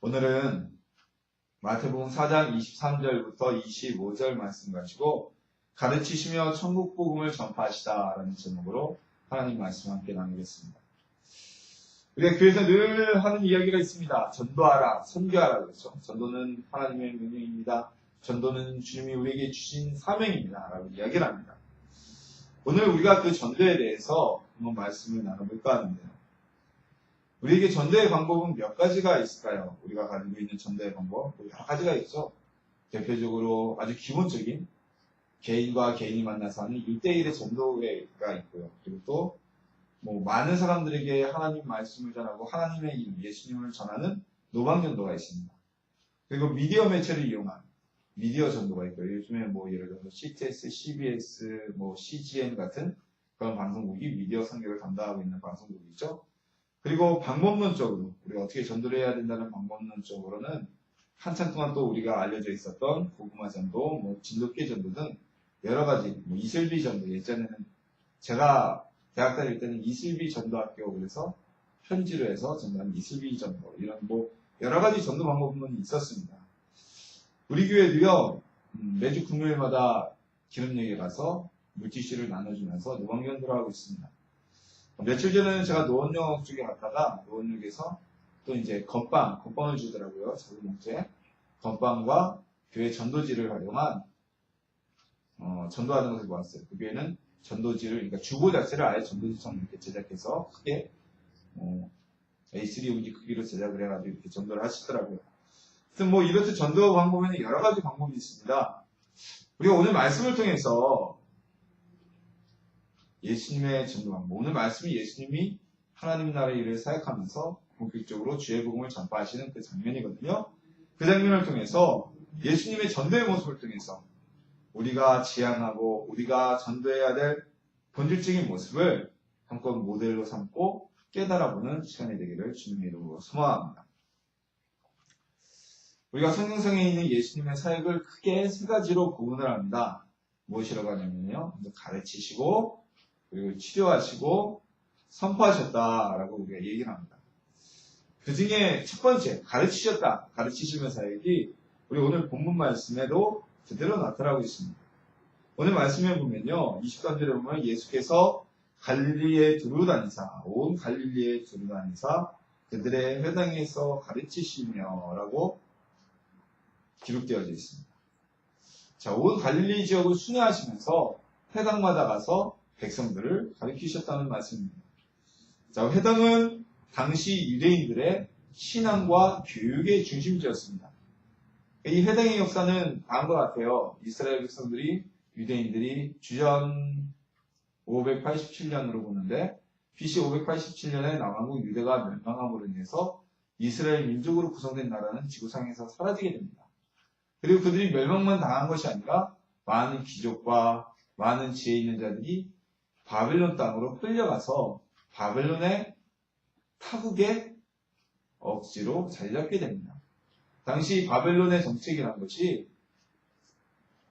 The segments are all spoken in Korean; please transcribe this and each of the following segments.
오늘은 마태복음 4장 23절부터 25절 말씀 가지고 가르치시며 천국 복음을 전파하시다라는 제목으로 하나님 말씀 함께 나누겠습니다. 우리가 교회에서 늘 하는 이야기가 있습니다. 전도하라, 선교하라 그렇죠. 전도는 하나님의 명령입니다. 전도는 주님이 우리에게 주신 사명입니다. 라고 이야기를 합니다. 오늘 우리가 그 전도에 대해서 한번 말씀을 나눠볼까 하는데요. 우리에게 전도의 방법은 몇 가지가 있을까요? 우리가 가지고 있는 전도의 방법 여러 가지가 있죠. 대표적으로 아주 기본적인 개인과 개인이 만나서 하는 1대1의 전도회가 있고요. 그리고 또 많은 사람들에게 하나님 말씀을 전하고 하나님의 이름, 예수님을 전하는 노방전도가 있습니다. 그리고 미디어 매체를 이용한 미디어 전도가 있고요. 요즘에 예를 들어서 CTS, CBS, CGN 같은 그런 방송국이 미디어 선교를 담당하고 있는 방송국이죠. 그리고 방법론적으로 우리가 어떻게 전도를 해야 된다는 방법론적으로는 한참 동안 또 우리가 알려져 있었던 고구마 전도, 진돗개 전도 등 여러 가지 이슬비 전도, 예전에는 제가 대학 다닐 때는 이슬비 전도학교 그래서 편지로 해서 전도하는 이슬비 전도 이런 여러 가지 전도 방법론이 있었습니다. 우리 교회도요 매주 금요일마다 기름역에 가서 물티슈를 나눠주면서 노방전도를 하고 있습니다. 며칠 전에는 제가 노원역 쪽에 갔다가 노원역에서 또 이제 건빵을 주더라고요. 작은 목재 건빵과 교회 전도지를 활용한 전도하는 것을 보았어요. 그 교회는 전도지를 그러니까 주보 자체를 아예 전도지처럼 이렇게 제작해서 크게 A3 용지 크기로 제작을 해가지고 이렇게 전도를 하시더라고요. 하여튼 이렇듯 전도 방법에는 여러 가지 방법이 있습니다. 우리가 오늘 말씀을 통해서 예수님의 전도 방법. 오늘 말씀이 예수님이 하나님 나라의 일을 사역하면서 본격적으로 주의 복음을 전파하시는 그 장면이거든요. 그 장면을 통해서 예수님의 전도의 모습을 통해서 우리가 지향하고 우리가 전도해야 될 본질적인 모습을 한껏 모델로 삼고 깨달아보는 시간이 되기를 주님의 이름으로 소망합니다. 우리가 성경상에 있는 예수님의 사역을 크게 세 가지로 구분을 합니다. 무엇이라고 하냐면요. 가르치시고 그리고 치료하시고 선포하셨다라고 우리가 얘기를 합니다. 그 중에 첫 번째, 가르치시면 사역이 우리 오늘 본문 말씀에도 그대로 나타나고 있습니다. 오늘 말씀에 보면요. 23절에 보면 예수께서 갈릴리에 두루다니사, 온 갈릴리에 두루다니사 그들의 회당에서 가르치시며 라고 기록되어져 있습니다. 자, 온 갈릴리 지역을 순회하시면서 회당마다 가서 백성들을 가르치셨다는 말씀입니다. 자, 회당은 당시 유대인들의 신앙과 교육의 중심지였습니다. 이 회당의 역사는 다음과 같아요. 이스라엘 백성들이 유대인들이 주전 587년으로 보는데 BC 587년에 남왕국 유대가 멸망함으로 인해서 이스라엘 민족으로 구성된 나라는 지구상에서 사라지게 됩니다. 그리고 그들이 멸망만 당한 것이 아니라 많은 귀족과 많은 지혜 있는 자들이 바벨론 땅으로 끌려가서 바벨론의 타국에 억지로 자리 잡게 됩니다. 당시 바벨론의 정책이라는 것이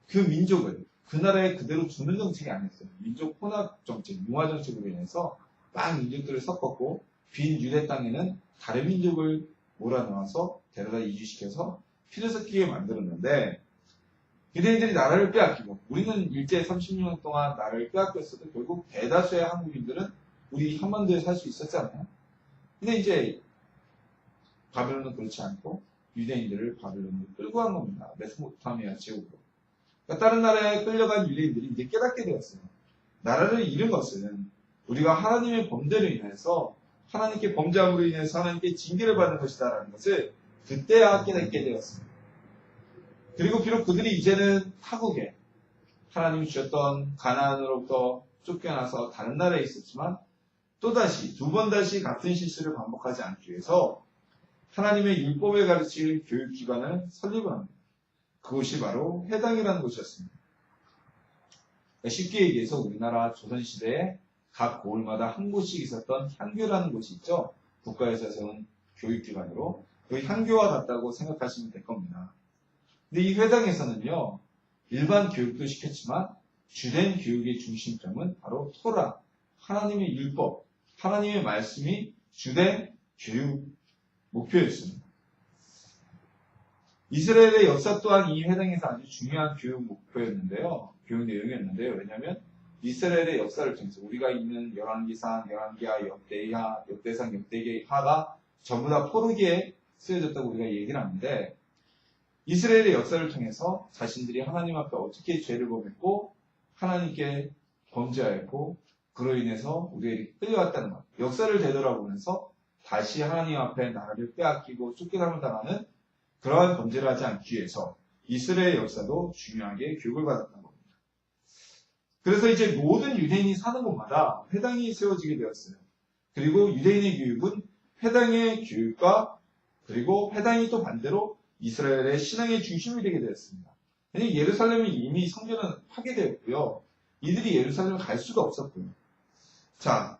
그 민족을 그 나라에 그대로 두는 정책이 아니었어요. 민족 혼합 정책, 융화 정책으로 인해서 막 민족들을 섞었고 빈 유대 땅에는 다른 민족을 몰아넣어서 데려다 이주시켜서 피를 섞이게 만들었는데 유대인들이 나라를 빼앗기고 우리는 일제 30년 동안 나라를 빼앗겼어도 결국 대다수의 한국인들은 우리 한반도에 살 수 있었잖아요. 근데 이제 바벨론은 그렇지 않고 유대인들을 바벨론으로 끌고 간 겁니다. 메소포타미아 제국으로. 그러니까 다른 나라에 끌려간 유대인들이 이제 깨닫게 되었어요. 나라를 잃은 것은 우리가 하나님의 범죄로 인해서 하나님께 범죄함으로 인해서 하나님께 징계를 받는 것이다라는 것을 그때야 깨닫게 되었습니다. 그리고 비록 그들이 이제는 타국에 하나님이 주셨던 가나안으로부터 쫓겨나서 다른 나라에 있었지만 또다시 두 번 다시 같은 실수를 반복하지 않기 위해서 하나님의 율법을 가르칠 교육기관을 설립을 합니다. 그곳이 바로 회당이라는 곳이었습니다. 쉽게 얘기해서 우리나라 조선시대에 각 고을마다 한 곳씩 있었던 향교라는 곳이 있죠. 국가에서 세운 교육기관으로 그 향교와 같다고 생각하시면 될 겁니다. 근데 이 회당에서는요, 일반 교육도 시켰지만 주된 교육의 중심점은 바로 토라, 하나님의 율법, 하나님의 말씀이 주된 교육 목표였습니다. 이스라엘의 역사 또한 이 회당에서 아주 중요한 교육 목표였는데요. 교육 내용이었는데요. 왜냐하면 이스라엘의 역사를 통해서 우리가 있는 열왕기상, 열왕기하, 역대하, 역대상, 역대하가 전부 다 포르기에 쓰여졌다고 우리가 얘기를 하는데 이스라엘의 역사를 통해서 자신들이 하나님 앞에 어떻게 죄를 범했고 하나님께 범죄하였고 그로 인해서 우리에게 끌려왔다는 것. 역사를 되돌아보면서 다시 하나님 앞에 나라를 빼앗기고 쫓겨남을 당하는 그러한 범죄를 하지 않기 위해서 이스라엘 역사도 중요하게 교육을 받았던 겁니다. 그래서 이제 모든 유대인이 사는 곳마다 회당이 세워지게 되었어요. 그리고 유대인의 교육은 회당의 교육과 그리고 회당이 또 반대로 이스라엘의 신앙의 중심이 되게 되었습니다. 왜냐하면 예루살렘이 이미 성전은 파괴되었고요. 이들이 예루살렘을 갈 수가 없었고요. 자,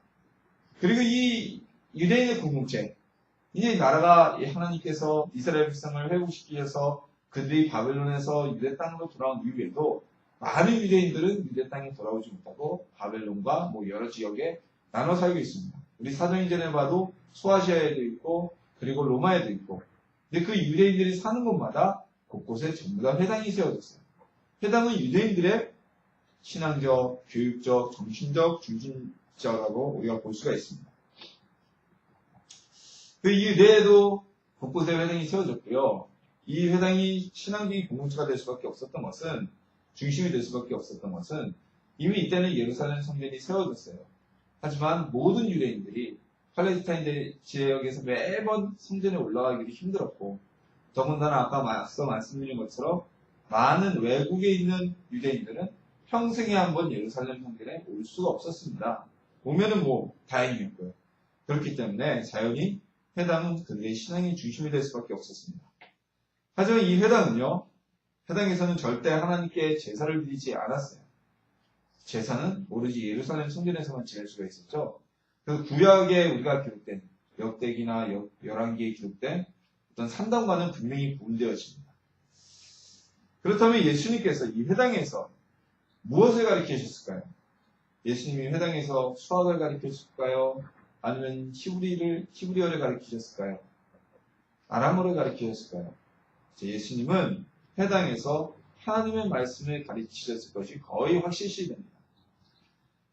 그리고 이 유대인의 공동체, 이제 나라가 하나님께서 이스라엘 백성을 회복시키기 위해서 그들이 바벨론에서 유대 땅으로 돌아온 이후에도 많은 유대인들은 유대 땅에 돌아오지 못하고 바벨론과 뭐 여러 지역에 나눠 살고 있습니다. 우리 사도행전에 봐도 소아시아에도 있고 그리고 로마에도 있고 근데 그 유대인들이 사는 곳마다 곳곳에 전부 다 회당이 세워졌어요. 회당은 유대인들의 신앙적, 교육적, 정신적 중심자라고 우리가 볼 수가 있습니다. 그 유대에도 곳곳에 회당이 세워졌고요. 이 회당이 신앙적인 공동체가 될 수밖에 없었던 것은 중심이 될 수밖에 없었던 것은 이미 이때는 예루살렘 성전이 세워졌어요. 하지만 모든 유대인들이 팔레스타인 지역에서 매번 성전에 올라가기도 힘들었고 더군다나 아까 앞서 말씀드린 것처럼 많은 외국에 있는 유대인들은 평생에 한 번 예루살렘 성전에 올 수가 없었습니다. 오면은 뭐 다행이었고요. 그렇기 때문에 자연히 회당은 그들의 신앙의 중심이 될 수밖에 없었습니다. 하지만 이 회당은요, 회당에서는 절대 하나님께 제사를 드리지 않았어요. 제사는 오로지 예루살렘 성전에서만 지낼 수가 있었죠. 그 구약에 우리가 기록된 역대기나 열왕기에 기록된 어떤 산당과는 분명히 구분되어집니다. 그렇다면 예수님께서 이 회당에서 무엇을 가르치셨을까요? 예수님이 회당에서 수학을 가르치셨을까요? 아니면 히브리어를 가르치셨을까요? 아람어를 가르치셨을까요? 예수님은 회당에서 하나님의 말씀을 가르치셨을 것이 거의 확실시 됩니다.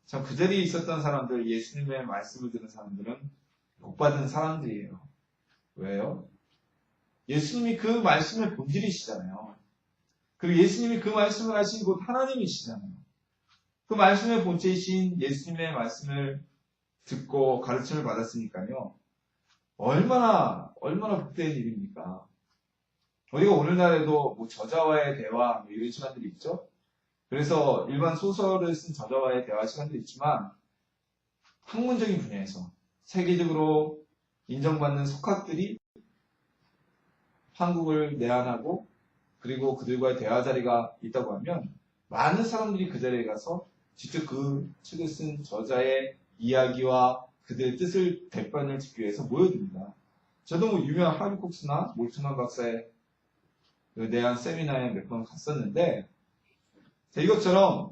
참 그 자리에 있었던 사람들, 예수님의 말씀을 들은 사람들은 복받은 사람들이에요. 왜요? 예수님이 그 말씀의 본질이시잖아요. 그리고 예수님이 그 말씀을 하신 곧 하나님이시잖아요. 그 말씀의 본체이신 예수님의 말씀을 듣고 가르침을 받았으니까요. 얼마나 복된 일입니까? 우리가 오늘날에도 뭐 저자와의 대화 뭐 이런 시간들이 있죠. 그래서 일반 소설을 쓴 저자와의 대화 시간들이 있지만 학문적인 분야에서 세계적으로 인정받는 석학들이 한국을 내한하고 그리고 그들과의 대화 자리가 있다고 하면 많은 사람들이 그 자리에 가서 직접 그 책을 쓴 저자의 이야기와 그들의 뜻을 대변을 듣기 위해서 모여듭니다. 저도 뭐 유명한 하비 콕스나 몰트만 박사의 그 내한 세미나에 몇 번 갔었는데 이것처럼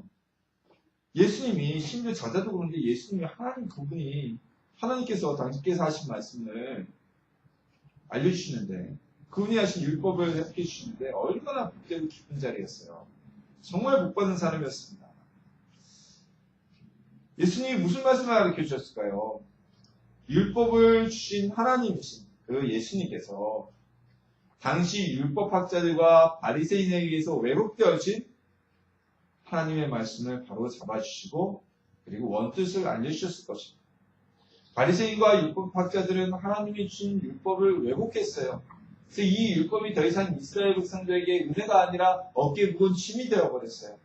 예수님이 심지어 저자도 그런데 예수님이 하나님 그분이 하나님께서 당신께서 하신 말씀을 알려주시는데 그분이 하신 율법을 해석해 주시는데 얼마나 복되고 기쁜 자리였어요. 정말 복받은 사람이었습니다. 예수님이 무슨 말씀을 가르쳐 주셨을까요? 율법을 주신 하나님이신 그 예수님께서 당시 율법학자들과 바리새인에 의해서 왜곡되어진 하나님의 말씀을 바로 잡아주시고 그리고 원뜻을 알려주셨을 것입니다. 바리새인과 율법학자들은 하나님이 주신 율법을 왜곡했어요. 그래서 이 율법이 더 이상 이스라엘 백성들에게 은혜가 아니라 어깨에 무거운 짐이 되어버렸어요.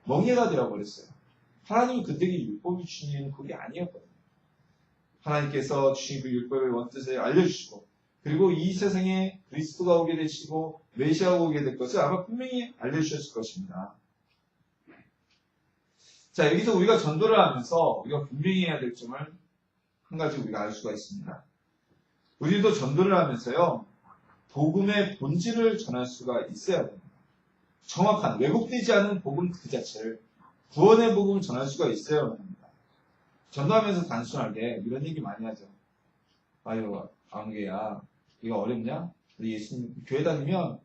멍해가 되어버렸어요. 하나님은 그들에게 율법이 주신 일은 그게 아니었거든요. 하나님께서 주신 그 율법의 원뜻을 알려주시고 그리고 이 세상에 그리스도가 오게 되시고 메시아가 오게 될 것을 아마 분명히 알려주셨을 것입니다. 자, 여기서 우리가 전도를 하면서 우리가 분명히 해야 될 점을 한 가지 우리가 알 수가 있습니다. 우리도 전도를 하면서요, 복음의 본질을 전할 수가 있어야 됩니다. 정확한, 왜곡되지 않은 복음 그 자체를, 구원의 복음을 전할 수가 있어야 합니다. 전도하면서 단순하게 이런 얘기 많이 하죠. 아유, 아무개야, 이거 어렵냐? 우리 예수님 교회 다니면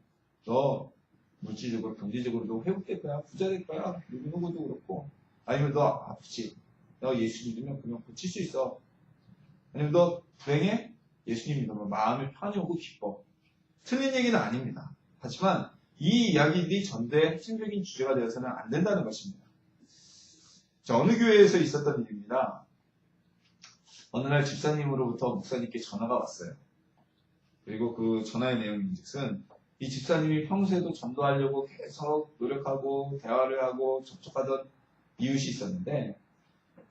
너 물질적으로, 경제적으로도 회복될 거야. 부자 될 거야. 누구도 그렇고. 아니면 너 아프지. 너 예수 믿으면 그냥 고칠 수 있어. 아니면 너 불행해? 예수님 믿으면 마음이 편히 오고 기뻐. 틀린 얘기는 아닙니다. 하지만 이 이야기들이 전도의 핵심적인 주제가 되어서는 안 된다는 것입니다. 자, 어느 교회에서 있었던 일입니다. 어느 날 집사님으로부터 목사님께 전화가 왔어요. 그리고 그 전화의 내용인즉슨 이 집사님이 평소에도 전도하려고 계속 노력하고 대화를 하고 접촉하던 이웃이 있었는데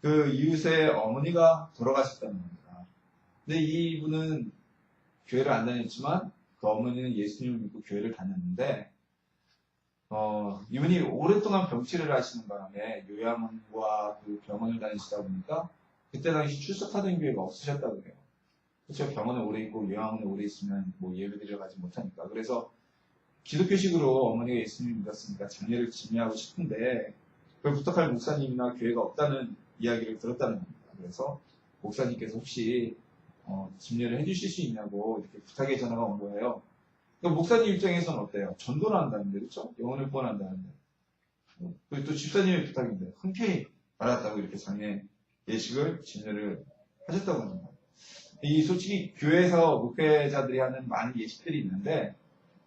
그 이웃의 어머니가 돌아가셨다는 겁니다. 근데 이분은 교회를 안 다녔지만 그 어머니는 예수님을 믿고 교회를 다녔는데 이분이 오랫동안 병치를 하시는 바람에 요양원과 그 병원을 다니시다 보니까 그때 당시 출석하던 교회가 없으셨다고 그래요. 그렇죠. 병원에 오래 있고 요양원에 오래 있으면 뭐 예배드려 가지 못하니까. 그래서 기독교식으로 어머니가 예수님을 믿었으니까 장례를 진미하고 싶은데 그걸 부탁할 목사님이나 교회가 없다는 이야기를 들었다는 겁니다. 그래서 목사님께서 혹시 진례를 해주실 수 있냐고 이렇게 부탁의 전화가 온 거예요. 그러니까 목사님 입장에서는 어때요? 전도를 한다는데, 그렇죠? 영혼을 구원한다는데. 그리고 또 집사님의 부탁인데 흔쾌히 알았다고 이렇게 장례 예식을 진례를 하셨다고 합니다. 이 솔직히 교회에서 목회자들이 하는 많은 예식들이 있는데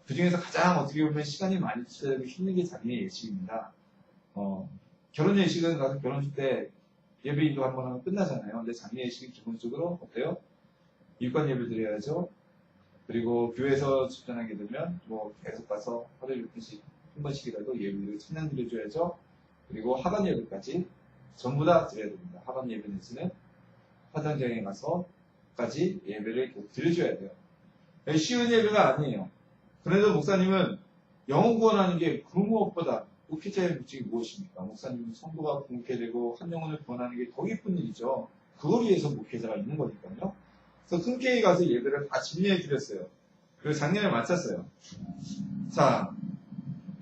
그 중에서 가장 어떻게 보면 시간이 많이 투자되고 힘든 게 장례 예식입니다. 결혼 예식은 가서 결혼식 때 예배 인도 한번 하면 끝나잖아요. 근데 장례 예식은 기본적으로 어때요? 일관 예배 드려야죠. 그리고 교회에서 집전하게 되면 뭐 계속 가서 하루에 6분씩 한 번씩이라도 예배를 찬양 드려줘야죠. 그리고 하반 예배까지 전부 다 드려야 됩니다. 하반 예배 내지는 화장장에 가서까지 예배를 드려줘야 돼요. 쉬운 예배가 아니에요. 그래도 목사님은 영혼 구원하는 게 그 무엇보다 목회자의 목적이 무엇입니까? 목사님은 성도가 공급게 되고 한 영혼을 구원하는 게 더 기쁜 일이죠. 그걸 위해서 목회자가 있는 거니까요. 그래서 흔쾌히 가서 예배를 다 진리해 드렸어요. 그리고 장례를 마쳤어요. 자,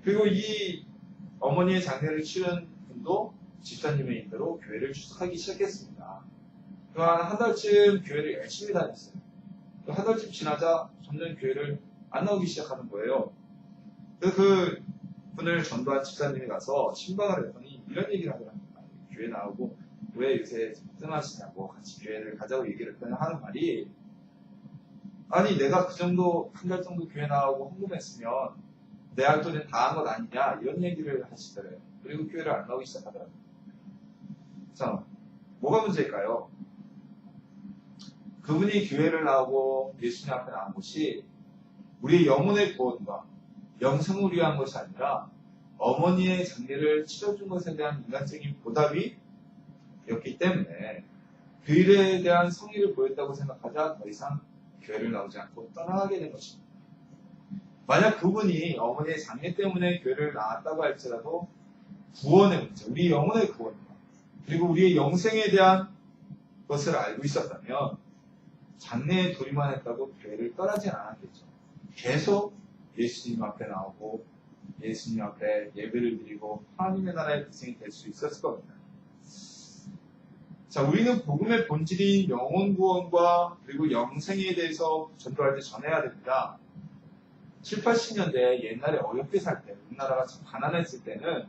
그리고 이 어머니의 장례를 치른 분도 집사님의 인도로 교회를 출석하기 시작했습니다. 그동안 한 달쯤 교회를 열심히 다녔어요. 한 달쯤 지나자 점점 교회를 안 나오기 시작하는 거예요. 그래서 그 분을 전도한 집사님이 가서 신방을 했더니 이런 얘기를 하더랍니다. 교회 나오고 왜 요새 뜸하시냐고 같이 교회를 가자고 얘기를 했더니 하는 말이 아니 내가 그 정도 한 달 정도 교회 나오고 헌금했으면 내 할 돈은 다 한 것 아니냐 이런 얘기를 하시더래요. 그리고 교회를 안 나오기 시작하더라고요. 자, 뭐가 문제일까요? 그분이 교회를 나오고 예수님 앞에 나온 것이 우리의 영혼의 구원과 영생을 위한 것이 아니라 어머니의 장례를 치러준 것에 대한 인간적인 보답이 였기 때문에 그 일에 대한 성의를 보였다고 생각하자 더 이상 교회를 나오지 않고 떠나가게 된 것입니다. 만약 그분이 어머니의 장례 때문에 교회를 나왔다고 할지라도 구원의 문제, 우리 영혼의 구원과 그리고 우리의 영생에 대한 것을 알고 있었다면 장례에 돌입만 했다고 교회를 떠나지 않았겠죠. 계속 예수님 앞에 나오고 예수님 앞에 예배를 드리고 하나님의 나라의 백성이 될 수 있었을 겁니다. 자, 우리는 복음의 본질인 영혼 구원과 그리고 영생에 대해서 전도할 때 전해야 됩니다. 7, 80년대 옛날에 어렵게 살 때, 우리나라가 참 가난했을 때는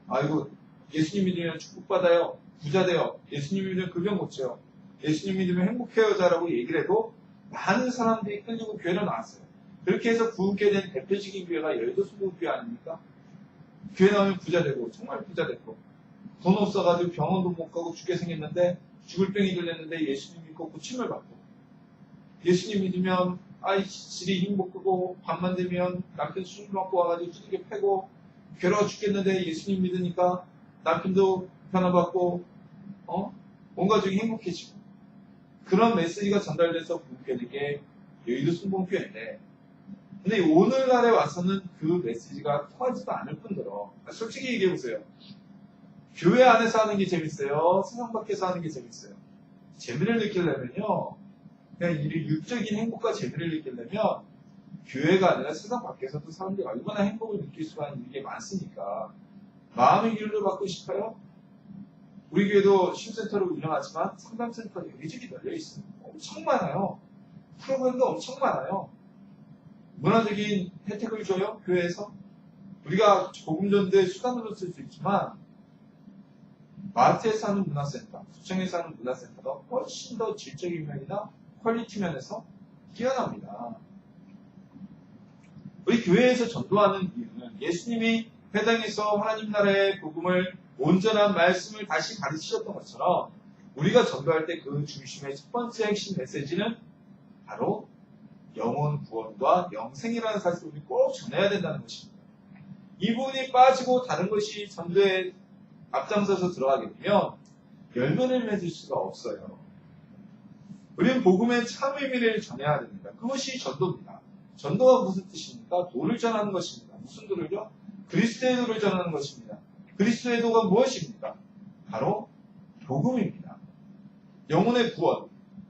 아이고 예수님 믿으면 축복받아요. 부자 돼요. 예수님 믿으면 그 병 고쳐요. 예수님 믿으면 행복해요자라고 얘기를 해도 많은 사람들이 끌리고 교회로 나왔어요. 그렇게 해서 부흥게 된 대표적인 교회가 여의도 순복음교회 아닙니까? 교회 나오면 부자 되고 정말 부자 됐고 돈 없어가지고 병원도 못 가고 죽게 생겼는데 죽을 병이 들렸는데 예수님 믿고 고침을 받고 예수님 믿으면 아이들이 힘못 끄고 밤만 되면 남편 술 먹고 와가지고 두들겨 패고 괴로워 죽겠는데 예수님 믿으니까 남편도 변화받고 온 가족이 행복해지고 그런 메시지가 전달돼서 부흥되는 게 여의도 순복음교회인데 근데 오늘날에 와서는 그 메시지가 통하지도 않을 뿐더러 솔직히 얘기해보세요. 교회 안에서 하는 게 재밌어요? 세상 밖에서 하는 게 재밌어요? 재미를 느끼려면요. 그냥 이 육적인 행복과 재미를 느끼려면 교회가 아니라 세상 밖에서도 사람들이 얼마나 행복을 느낄 수가 있는 게 많으니까 마음의 위로를 받고 싶어요? 우리 교회도 쉼센터를 운영하지만 상담센터가 여기저기 널려 있어요. 엄청 많아요. 프로그램도 엄청 많아요. 문화적인 혜택을 줘요? 교회에서? 우리가 복음 전도의 수단으로 쓸 수 있지만 마트에서 하는 문화센터, 구청에서 하는 문화센터가 훨씬 더 질적인 면이나 퀄리티 면에서 뛰어납니다. 우리 교회에서 전도하는 이유는 예수님이 회당에서 하나님 나라의 복음을 온전한 말씀을 다시 가르치셨던 것처럼 우리가 전도할 때 그 중심의 첫 번째 핵심 메시지는 바로 영혼 구원과 영생이라는 사실을 우리 꼭 전해야 된다는 것입니다. 이 부분이 빠지고 다른 것이 전도에 앞장서서 들어가게 되면 열매를 맺을 수가 없어요. 우리는 복음의 참 의미를 전해야 됩니다. 그것이 전도입니다. 전도가 무슨 뜻입니까? 도를 전하는 것입니다. 무슨 도를요? 그리스도의 도를 전하는 것입니다. 그리스도의 도가 무엇입니까? 바로 복음입니다. 영혼의 구원.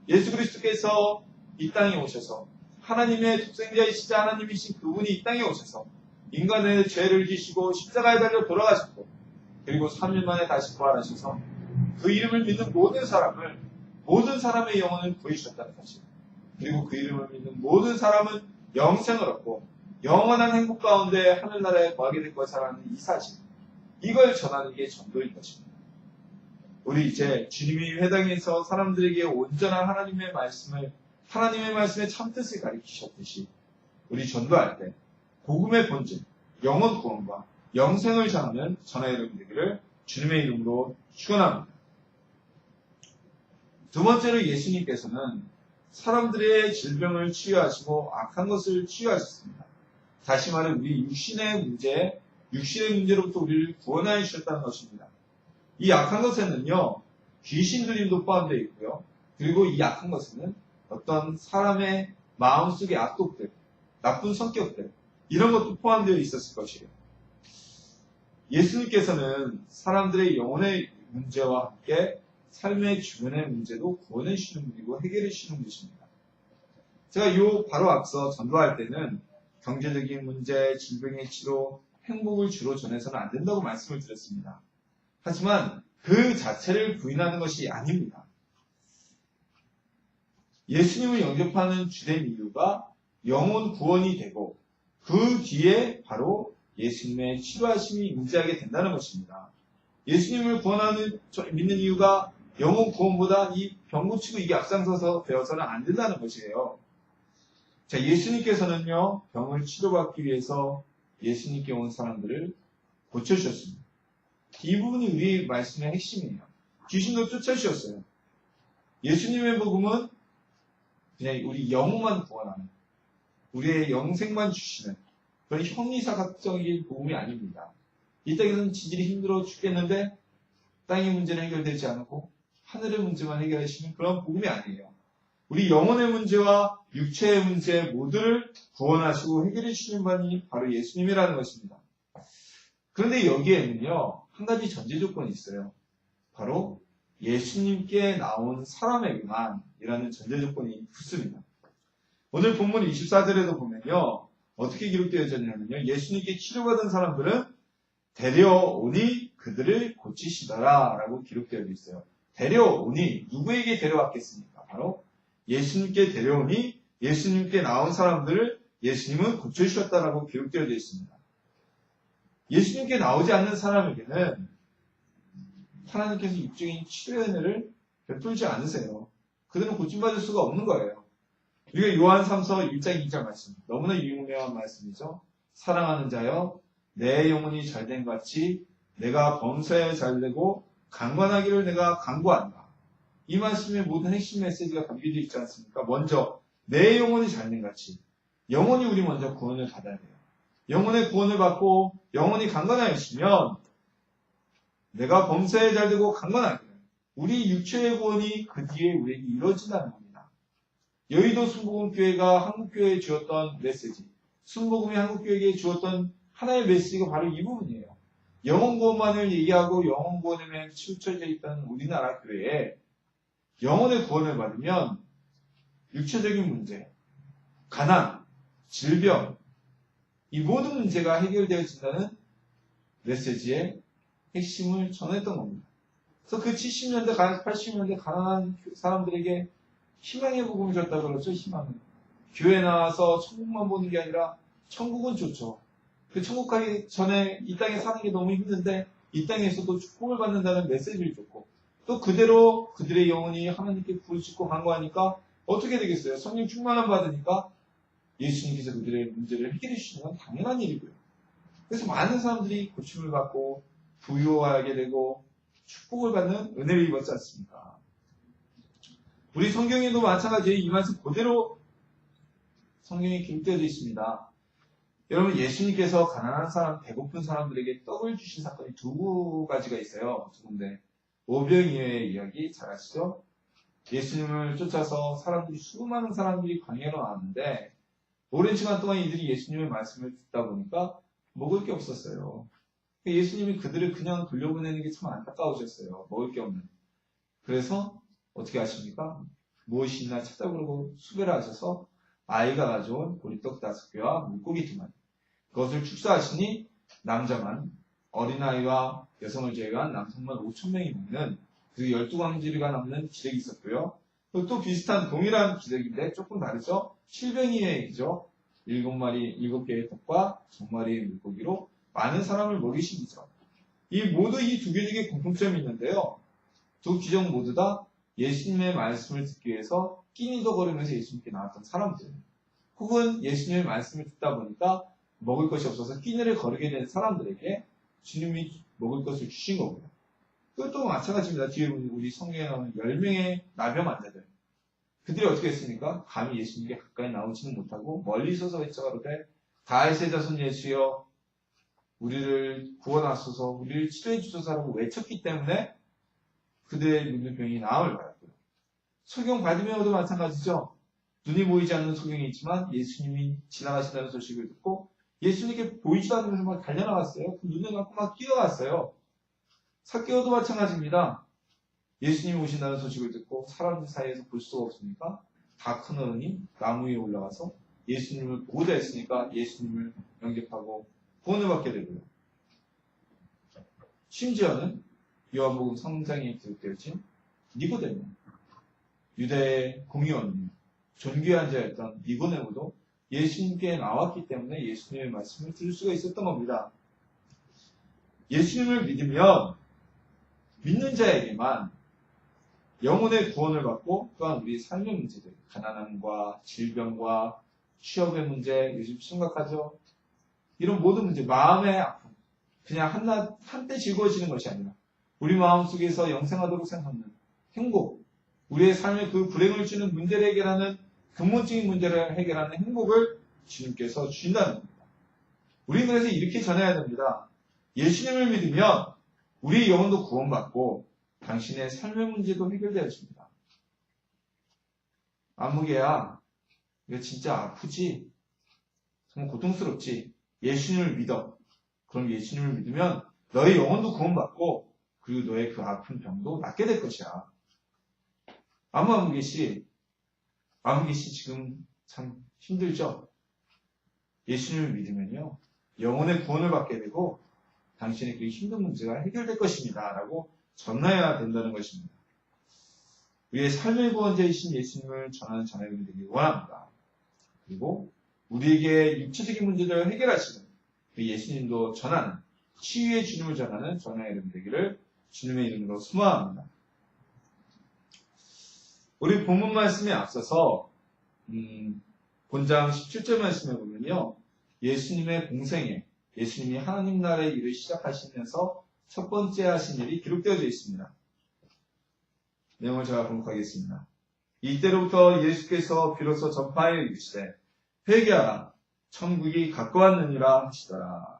예수 그리스도께서 이 땅에 오셔서 하나님의 독생자이시자 하나님이신 그분이 이 땅에 오셔서 인간의 죄를 지시고 십자가에 달려 돌아가셨고 그리고 3일 만에 다시 부활하셔서 그 이름을 믿는 모든 사람의 영혼을 구해주셨다는 사실. 그리고 그 이름을 믿는 모든 사람은 영생을 얻고 영원한 행복 가운데 하늘나라에 거하게 될 것이라는 이 사실. 이걸 전하는 게 전도인 것입니다. 우리 이제 주님이 회당에서 사람들에게 온전한 하나님의 말씀의 참뜻을 가르치셨듯이 우리 전도할 때 복음의 본질, 영혼 구원과 영생을 전하는 전하 여러분 되기를 주님의 이름으로 축원합니다. 두 번째로 예수님께서는 사람들의 질병을 치유하시고 악한 것을 치유하셨습니다. 다시 말해 우리 육신의 문제로부터 우리를 구원하여 주셨다는 것입니다. 이 악한 것에는요, 귀신 들림도 포함되어 있고요. 그리고 이 악한 것에는 어떤 사람의 마음속의 악독들, 나쁜 성격들, 이런 것도 포함되어 있었을 것이에요. 예수님께서는 사람들의 영혼의 문제와 함께 삶의 주변의 문제도 구원해 주시는 분이고 해결해 주시는 분이십니다. 제가 바로 앞서 전도할 때는 경제적인 문제, 질병의 치료, 행복을 주로 전해서는 안 된다고 말씀을 드렸습니다. 하지만 그 자체를 부인하는 것이 아닙니다. 예수님을 영접하는 주된 이유가 영혼 구원이 되고 그 뒤에 바로 예수님의 치료하심이 임재하게 된다는 것입니다. 예수님을 믿는 이유가 영혼 구원보다 이 병 고치고 이게 앞장서서 되어서는 안 된다는 것이에요. 자, 예수님께서는요, 병을 치료받기 위해서 예수님께 온 사람들을 고쳐주셨습니다. 이 부분이 우리 말씀의 핵심이에요. 귀신도 쫓아주셨어요. 예수님의 복음은 그냥 우리 영혼만 구원하는, 우리의 영생만 주시는 그런 형이사각적인 복음이 아닙니다. 이 땅에서는 지질이 힘들어 죽겠는데 땅의 문제는 해결되지 않고 하늘의 문제만 해결하시는 그런 복음이 아니에요. 우리 영혼의 문제와 육체의 문제 모두를 구원하시고 해결해 주시는 분이 바로 예수님이라는 것입니다. 그런데 여기에는요, 한 가지 전제 조건이 있어요. 바로 예수님께 나온 사람에게만 이라는 전제 조건이 붙습니다. 오늘 본문 24절에도 보면요, 어떻게 기록되어졌냐면요, 예수님께 치료받은 사람들은 데려오니 그들을 고치시더라 라고 기록되어 있어요. 데려오니 누구에게 데려왔겠습니까? 바로 예수님께 데려오니 예수님께 나온 사람들을 예수님은 고쳐주셨다라고 기록되어 있습니다. 예수님께 나오지 않는 사람에게는 하나님께서 입적인 치료의 은혜를 베풀지 않으세요. 그들은 고침받을 수가 없는 거예요. 우리가 요한 3서 1장 2장 말씀, 너무나 유명한 말씀이죠. 사랑하는 자여, 내 영혼이 잘된 같이 내가 범사에 잘되고 강건하기를 내가 간구한다. 이 말씀의 모든 핵심 메시지가 담겨져 있지 않습니까? 먼저 내 영혼이 잘된 같이 영혼이 우리 먼저 구원을 받아야 돼요. 영혼의 구원을 받고 영혼이 강건하였으면 내가 범사에 잘되고 강건하기를 우리 육체의 구원이 그 뒤에 우리에게 이루어진다는 겁니다. 여의도 순복음교회가 한국교회에 주었던 메시지, 순복음이 한국교회에게 주었던 하나의 메시지가 바로 이 부분이에요. 영혼 구원만을 얘기하고 영혼 구원에만 치우쳐져 있던 우리나라 교회에 영혼의 구원을 받으면 육체적인 문제, 가난, 질병, 이 모든 문제가 해결되어진다는 메시지의 핵심을 전했던 겁니다. 그래서 그 70년대, 80년대 가난한 사람들에게 희망의 복음을 줬다고 그러죠. 희망을. 교회 나와서 천국만 보는 게 아니라 천국은 좋죠. 그 천국 가기 전에 이 땅에 사는 게 너무 힘든데 이 땅에서도 축복을 받는다는 메시지를 줬고 또 그대로 그들의 영혼이 하나님께 부르짖고 간구하니까 어떻게 되겠어요? 성령 충만함 받으니까 예수님께서 그들의 문제를 해결해 주시는 건 당연한 일이고요. 그래서 많은 사람들이 고침을 받고 부유하게 되고 축복을 받는 은혜를 입었지 않습니까? 우리 성경에도 마찬가지로 이 말씀 그대로 성경에 기록되어 있습니다. 여러분 예수님께서 가난한 사람, 배고픈 사람들에게 떡을 주신 사건이 두 가지가 있어요. 두 군데. 오병이어의 이야기 잘 아시죠? 예수님을 쫓아서 수많은 사람들이 광야로 나왔는데 오랜 시간 동안 이들이 예수님의 말씀을 듣다 보니까 먹을 게 없었어요. 예수님이 그들을 그냥 돌려보내는 게 참 안타까우셨어요. 먹을 게 없는. 그래서 어떻게 하십니까? 무엇이 있나 찾아보려고 수배를 하셔서 아이가 가져온 보리떡 5개와 물고기 2마리. 그것을 축사하시니 남자만 어린아이와 여성을 제외한 남성만 5,000명이 먹는 그 12광지리가 남는 기적이 있었고요. 또 비슷한 동일한 기적인데 조금 다르죠? 7병이의 기적. 7개의 떡과 2마리의 물고기로 많은 사람을 먹이신 기적. 모두 이 두 기적의 공통점이 있는데요. 두 기적 모두 다 예수님의 말씀을 듣기 위해서 끼니도 거리면서 예수님께 나왔던 사람들. 혹은 예수님의 말씀을 듣다 보니까 먹을 것이 없어서 끼니를 거르게 된 사람들에게 주님이 먹을 것을 주신 거고요. 그것도 마찬가지입니다. 뒤에 우리 성경에 나오는 10명의 나병 환자들. 그들이 어떻게 했습니까? 감히 예수님께 가까이 나오지는 못하고 멀리 서서 외쳐가로되 다윗의 자손 예수여 우리를 구원하소서 우리를 치료해 주소서라고 외쳤기 때문에 그들의 눈의 병이 나음을 받았고요. 소경 바디메오도 마찬가지죠. 눈이 보이지 않는 소경이 있지만 예수님이 지나가신다는 소식을 듣고 예수님께 보이지도 않으면서 막 달려나갔어요. 그 눈을 감고 막 뛰어갔어요. 삭개오도 마찬가지입니다. 예수님이 오신다는 소식을 듣고 사람들 사이에서 볼 수가 없으니까 다 큰 어른이 나무 위에 올라가서 예수님을 보고자 했으니까 예수님을 영접하고 구원을 받게 되고요. 심지어는 요한복음 3장에 기록되어진 니고데모, 유대의 공의원, 존귀한 자였던 니고데모도 예수님께 나왔기 때문에 예수님의 말씀을 들을 수가 있었던 겁니다. 예수님을 믿으면 믿는 자에게만 영혼의 구원을 받고 또한 우리 삶의 문제들, 가난함과 질병과 취업의 문제, 요즘 심각하죠? 이런 모든 문제, 마음의 아픔, 그냥 한때 즐거워지는 것이 아니라 우리 마음속에서 영생하도록 생각하는 행복, 우리의 삶에 그 불행을 주는 문제를 해결하는 근본적인 문제를 해결하는 행복을 주님께서 주신다는 겁니다. 우리는 그래서 이렇게 전해야 됩니다. 예수님을 믿으면 우리의 영혼도 구원받고 당신의 삶의 문제도 해결되어집니다. 안무개야, 이거 진짜 아프지? 정말 고통스럽지? 예수님을 믿어. 그럼 예수님을 믿으면 너의 영혼도 구원받고 그리고 너의 그 아픈 병도 낫게 될 것이야. 안무개 씨 지금 참 힘들죠? 예수님을 믿으면요. 영혼의 구원을 받게 되고 당신의 그 힘든 문제가 해결될 것입니다. 라고 전해야 된다는 것입니다. 우리의 삶의 구원자이신 예수님을 전하는 자녀들이 되길 원합니다. 그리고 우리에게 육체적인 문제를 해결하시는 그 예수님도 전하는 치유의 주님을 전하는 전하의 이름 되기를 주님의 이름으로 소망합니다. 우리 본문 말씀에 앞서서 본장 17절 말씀에 보면요. 예수님의 공생애, 예수님이 하나님 나라의 일을 시작하시면서 첫 번째 하신 일이 기록되어져 있습니다. 내용을 제가 번역하겠습니다. 이때로부터 예수께서 비로소 전파하여 이르시되 회개하라 천국이 가까웠느니라 하시더라.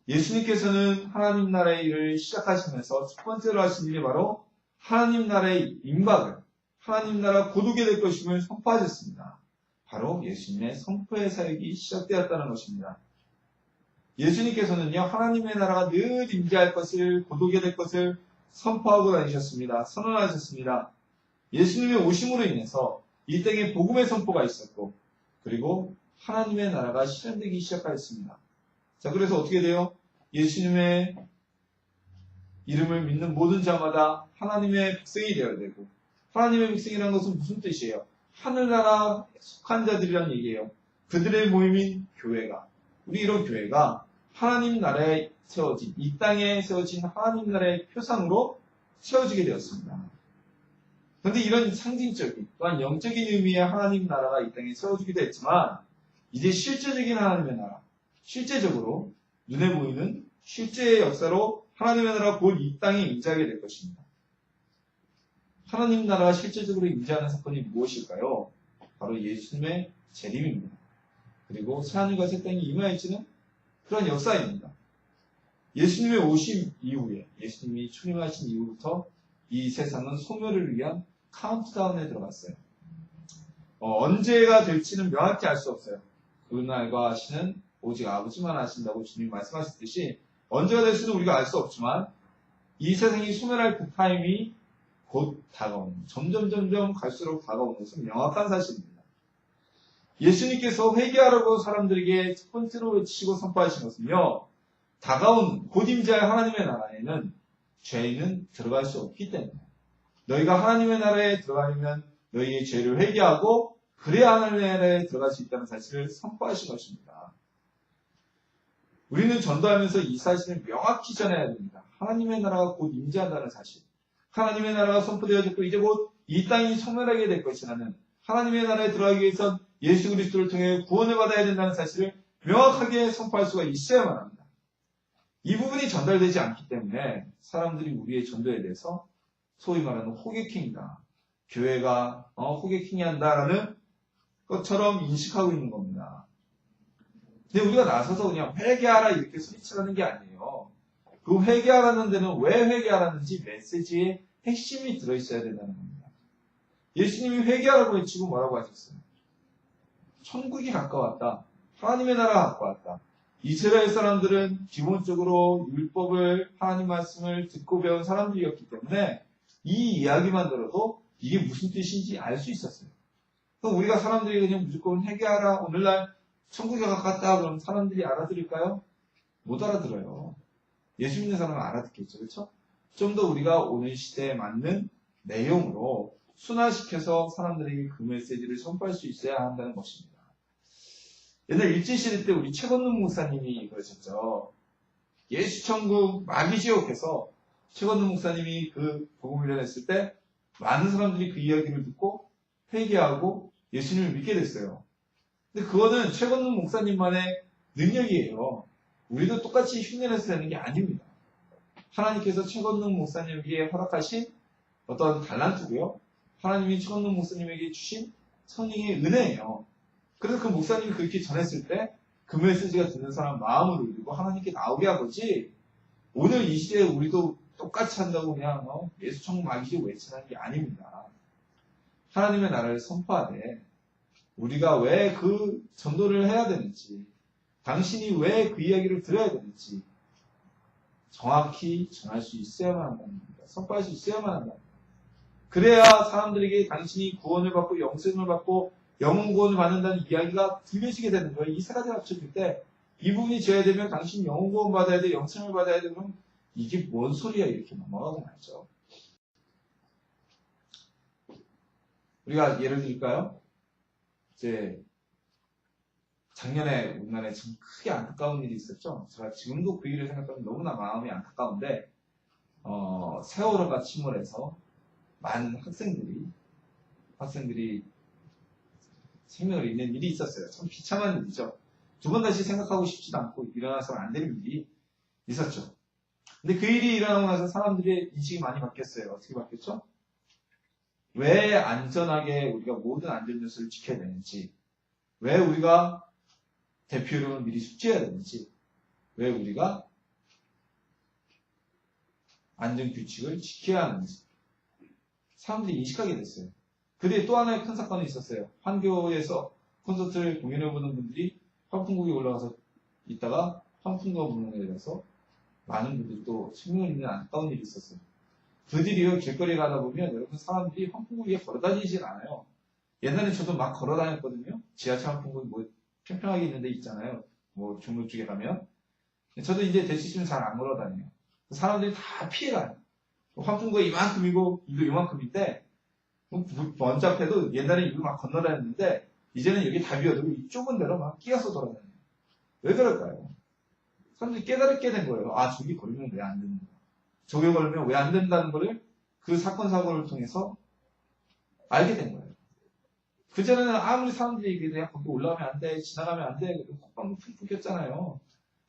예수님께서는 하나님 나라의 일을 시작하시면서 첫 번째로 하신 일이 바로 하나님 나라의 임박을, 하나님 나라 고독이 될 것임을 선포하셨습니다. 바로 예수님의 선포의 사역이 시작되었다는 것입니다. 예수님께서는요, 하나님의 나라가 늘 임재할 것을, 고독이 될 것을 선포하고 다니셨습니다. 선언하셨습니다. 예수님의 오심으로 인해서 이 땅에 복음의 선포가 있었고, 그리고 하나님의 나라가 실현되기 시작하였습니다. 자, 그래서 어떻게 돼요? 예수님의 이름을 믿는 모든 자마다 하나님의 백성이 되어야 되고, 하나님의 백성이라는 것은 무슨 뜻이에요? 하늘나라 속한 자들이란 얘기예요. 그들의 모임인 교회가, 우리 이런 교회가 하나님 나라에 세워진, 이 땅에 세워진 하나님 나라의 표상으로 세워지게 되었습니다. 그런데 이런 상징적인, 또한 영적인 의미의 하나님 나라가 이 땅에 세워지기도 했지만, 이제 실제적인 하나님의 나라, 실제적으로 눈에 보이는 실제의 역사로 하나님의 나라가 곧 이 땅에 임재하게 될 것입니다. 하나님 나라가 실제적으로 임재하는 사건이 무엇일까요? 바로 예수님의 재림입니다. 그리고 새하늘과 새 땅이 임하여지는 그런 역사입니다. 예수님의 오심 이후에, 예수님이 출임하신 이후부터 이 세상은 소멸을 위한 카운트다운에 들어갔어요. 언제가 될지는 명확히 알 수 없어요. 그날과 시는 오직 아버지만 아신다고 주님이 말씀하셨듯이 언제가 될지는 우리가 알 수 없지만 이 세상이 소멸할 그 타임이 곧 다가옵니다. 점점 갈수록 다가오는 것은 명확한 사실입니다. 예수님께서 회개하라고 사람들에게 첫 번째로 외치시고 선포하신 것은요, 다가온 곧 임재할 하나님의 나라에는 죄인은 들어갈 수 없기 때문에 너희가 하나님의 나라에 들어가려면 너희의 죄를 회개하고 그래야 하나님의 나라에 들어갈 수 있다는 사실을 선포하신 것입니다. 우리는 전도하면서 이 사실을 명확히 전해야 됩니다. 하나님의 나라가 곧 임재한다는 사실, 하나님의 나라가 선포되어졌고 이제 곧 이 땅이 소멸하게 될 것이라는, 하나님의 나라에 들어가기 위해선 예수 그리스도를 통해 구원을 받아야 된다는 사실을 명확하게 선포할 수가 있어야만 합니다. 이 부분이 전달되지 않기 때문에 사람들이 우리의 전도에 대해서 소위 말하는 호객행위다, 교회가 호객행위 한다라는 것처럼 인식하고 있는 겁니다. 근데 우리가 나서서 그냥 회개하라 이렇게 소리치라는 게 아니에요. 그 회개하라는 데는 왜 회개하라는지 메시지의 핵심이 들어있어야 된다는 겁니다. 예수님이 회개하라고 외치고 뭐라고 하셨어요? 천국이 가까웠다. 하나님의 나라가 가까웠다. 이스라엘 사람들은 기본적으로 율법을, 하나님 말씀을 듣고 배운 사람들이었기 때문에 이 이야기만 들어도 이게 무슨 뜻인지 알 수 있었어요. 그럼 우리가 사람들이 그냥 무조건 회개하라, 오늘날 천국에 가깝다 그러면 사람들이 알아들을까요? 못 알아들어요. 예수 믿는 사람은 알아듣겠죠. 그렇죠? 좀 더 우리가 오늘 시대에 맞는 내용으로 순화시켜서 사람들에게 그 메시지를 선포할 수 있어야 한다는 것입니다. 옛날 일제시대 때 우리 최건능 목사님이 그러셨죠. 예수천국 마귀지옥에서 최건능 목사님이 그 복음을 전했을 때 많은 사람들이 그 이야기를 듣고 회개하고 예수님을 믿게 됐어요. 근데 그거는 최건능 목사님만의 능력이에요. 우리도 똑같이 흉내내서 되는 게 아닙니다. 하나님께서 최건능 목사님에게 허락하신 어떤 달란트고요. 하나님이 최건능 목사님에게 주신 성령의 은혜예요. 그래서 그 목사님이 그렇게 전했을 때 그 메시지가 듣는 사람 마음을 울리고 하나님께 나오게 하고지, 오늘 이 시대에 우리도 똑같이 한다고 그냥 예수 천국 마귀지 외치는 게 아닙니다. 하나님의 나라를 선포하되 우리가 왜 그 전도를 해야 되는지, 당신이 왜 그 이야기를 들어야 되는지 정확히 전할 수 있어야만 한다는 겁니다. 선포할 수 있어야만 한다는 겁니다. 그래야 사람들에게 당신이 구원을 받고 영생을 받고 영혼 구원을 받는다는 이야기가 들려지게 되는 거예요. 이 세 가지가 합쳐질 때 이 부분이 제외되면 당신 영혼 구원 받아야 돼, 영생을 받아야 돼, 그럼 이게 뭔 소리야 이렇게 넘어가고 말죠. 우리가 예를 들까요? 이제 작년에 우리나라에 참 크게 안타까운 일이 있었죠. 제가 지금도 그 일을 생각하면 너무나 마음이 안타까운데 세월호가 침몰해서 많은 학생들이 생명을 잃는 일이 있었어요. 참 비참한 일이죠. 두 번 다시 생각하고 싶지도 않고 일어나서는 안 되는 일이 있었죠. 근데 그 일이 일어나고 나서 사람들의 인식이 많이 바뀌었어요. 어떻게 바뀌었죠? 왜 안전하게 우리가 모든 안전 요소를 지켜야 되는지, 왜 우리가 대피 요령을 미리 숙지해야 되는지, 왜 우리가 안전 규칙을 지켜야 하는지 사람들이 인식하게 됐어요. 그뒤에 또 하나의 큰 사건이 있었어요. 환교에서 콘서트를 공연해 보는 분들이 환풍구에 올라가서 있다가 환풍구가 무너져 내려서 많은 분들이 또 생명을 잃는 안타까운 일이 있었어요. 그들이요, 길거리에 가다 보면 여러분 사람들이 환풍구 위에 걸어 다니질 않아요. 옛날에 저도 막 걸어 다녔거든요. 지하철 환풍구 뭐 평평하게 있는 데 있잖아요. 뭐 종로 쪽에 가면. 저도 이제 될 수 있으면 잘 안 걸어 다녀요. 사람들이 다 피해가요. 환풍구가 이만큼이고 이도 이만큼인데 번잡해도 옛날에 이걸 막 건너라 했는데 이제는 여기 다 비어두고 이 좁은 데로 막 끼어서 돌아다녀요. 왜 그럴까요? 사람들이 깨달게 된 거예요. 아, 저기 걸리면 왜 안 되는 거야? 저기 걸리면 왜 안 된다는 거를 그 사건 사고를 통해서 알게 된 거예요. 그전에는 아무리 사람들이 얘기해도 야, 거기 올라가면 안 돼, 지나가면 안 돼, 콧방울 푹푹 꼈잖아요.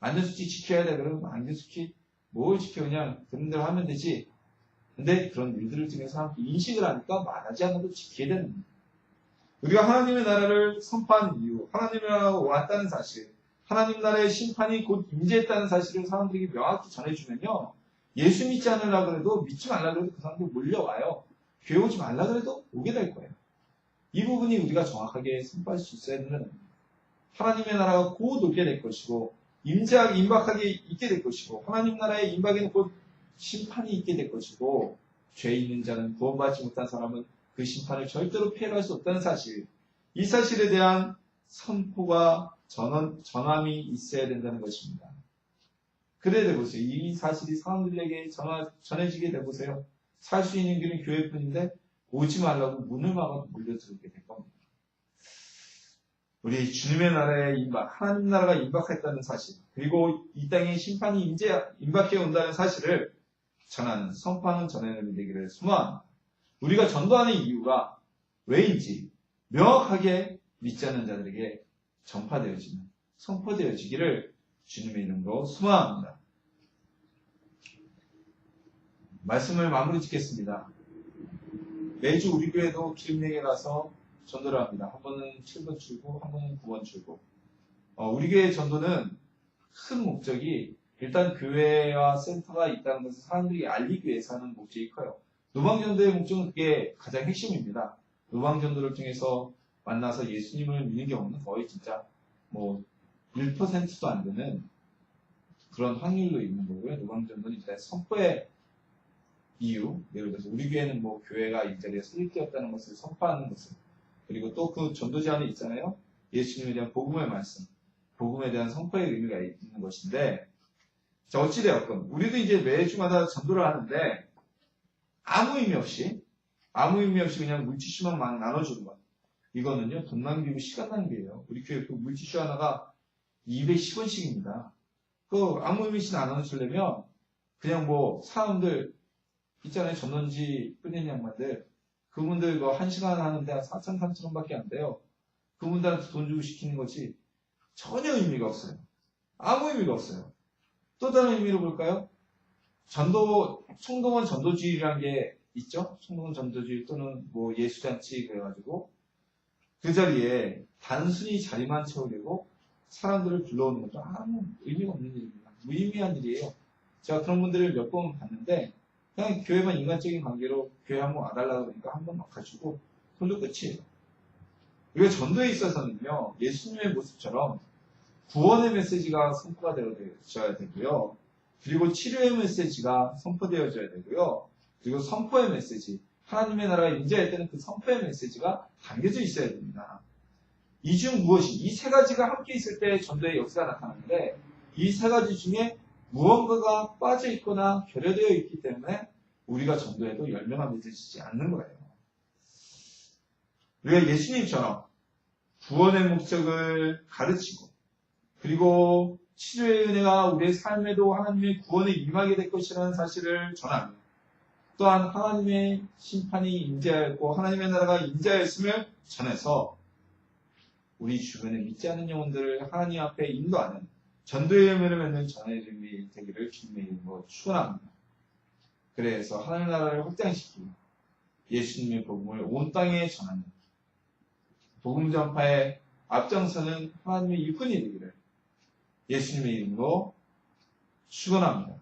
안전수칙 지켜야 돼. 그러면 안전수칙 뭘 지켜? 그냥 그런 대로 하면 되지. 근데 그런 일들을 통해서 사람들이 인식을 하니까 말하지 않아도 지켜야 되는 거예요. 우리가 하나님의 나라를 선포하는 이유, 하나님의 나라가 왔다는 사실, 하나님 나라의 심판이 곧 임재했다는 사실을 사람들에게 명확히 전해주면요. 예수 믿지 않으려고 해도 믿지 말라고 해도 그 사람들 몰려와요. 교회 오지 말라고 해도 오게 될 거예요. 이 부분이 우리가 정확하게 선포할 수 있어야 되는 겁니다. 하나님의 나라가 곧 오게 될 것이고 임박하게 있게 될 것이고 하나님 나라의 임박에는 곧 심판이 있게 될 것이고 죄 있는 자는 구원받지 못한 사람은 그 심판을 절대로 피해갈 수 없다는 사실, 이 사실에 대한 선포가 전함이 있어야 된다는 것입니다. 그래야 되보세요. 이 사실이 사람들에게 전해지게 되보세요. 살 수 있는 길은 교회뿐인데 오지 말라고 문을 막아 물려들게 될 겁니다. 우리 주님의 나라에 하나님 나라가 임박했다는 사실, 그리고 이 땅에 심판이 임박해 온다는 사실을 전하는, 선포하는 전해내는 되기를 소망합니다. 우리가 전도하는 이유가 왜인지 명확하게 믿지 않는 자들에게 전파되어지는, 선포되어지기를 주님의 이름으로 소망합니다. 말씀을 마무리 짓겠습니다. 매주 우리 교회도 기름내게 가서 전도를 합니다. 한 번은 7번 출구, 한 번은 9번 출구. 우리 교회 전도는 큰 목적이 일단 교회와 센터가 있다는 것을 사람들이 알리기 위해서 하는 목적이 커요. 노방전도의 목적은 그게 가장 핵심입니다. 노방전도를 통해서 만나서 예수님을 믿는 경우는 거의 진짜 1%도 안 되는 그런 확률로 있는 거고요. 노방전도는 일단 선포의 이유, 예를 들어서 우리 교회는 교회가 이 자리에 설립되었다는 것을 선포하는 것을, 그리고 또 그 전도 제안에 있잖아요. 예수님에 대한 복음의 말씀, 복음에 대한 선포의 의미가 있는 것인데, 자, 어찌되었건 우리도 이제 매주마다 전도를 하는데 아무 의미 없이 그냥 물티슈만 막 나눠주는 것. 이거는요, 돈 낭비고 시간 낭비예요. 우리 교회 그 물티슈 하나가 210원씩입니다. 그 아무 의미 없이 나눠주려면 그냥 사람들 있잖아요. 전원지 뿌리는 양반들. 그분들 1시간 하는데 한 4천, 3천원밖에 안 돼요. 그분들한테 돈 주고 시키는 것이 전혀 의미가 없어요. 아무 의미가 없어요. 또 다른 의미로 볼까요? 총동원 전도주의라는 게 있죠? 총동원 전도주의 또는 예수잔치 그래가지고 그 자리에 단순히 자리만 채우려고 사람들을 불러오는 것도 아무 의미가 없는 일입니다. 무의미한 일이에요. 제가 그런 분들을 몇 번 봤는데 그냥 교회만 인간적인 관계로 교회 한번 와달라고 그러니까 한 번 와가지고 그걸로 끝이에요. 우리가 전도에 있어서는요, 예수님의 모습처럼 구원의 메시지가 선포가 되어져야 되고요. 그리고 치료의 메시지가 선포되어져야 되고요. 그리고 선포의 메시지, 하나님의 나라가 임재할 때는 그 선포의 메시지가 담겨져 있어야 됩니다. 이 중 무엇이, 이 세 가지가 함께 있을 때 전도의 역사가 나타나는데 이 세 가지 중에 무언가가 빠져 있거나 결여되어 있기 때문에 우리가 전도해도 열매가 맺어지지 않는 거예요. 우리가 예수님처럼 구원의 목적을 가르치고 그리고 치료의 은혜가 우리의 삶에도 하나님의 구원에 임하게 될 것이라는 사실을 전하며 또한 하나님의 심판이 임재하였고 하나님의 나라가 임재하였음을 전해서 우리 주변에 믿지 않는 영혼들을 하나님 앞에 인도하는 전도의 열매를 맺는 전의 준비 되기를 주님의 이름으로 축원합니다. 그래서 하나님 나라를 확장시키고 예수님의 복음을 온 땅에 전하는 복음 전파에 앞장서는 하나님의 일꾼이 되기를 예수님의 이름으로 축원합니다.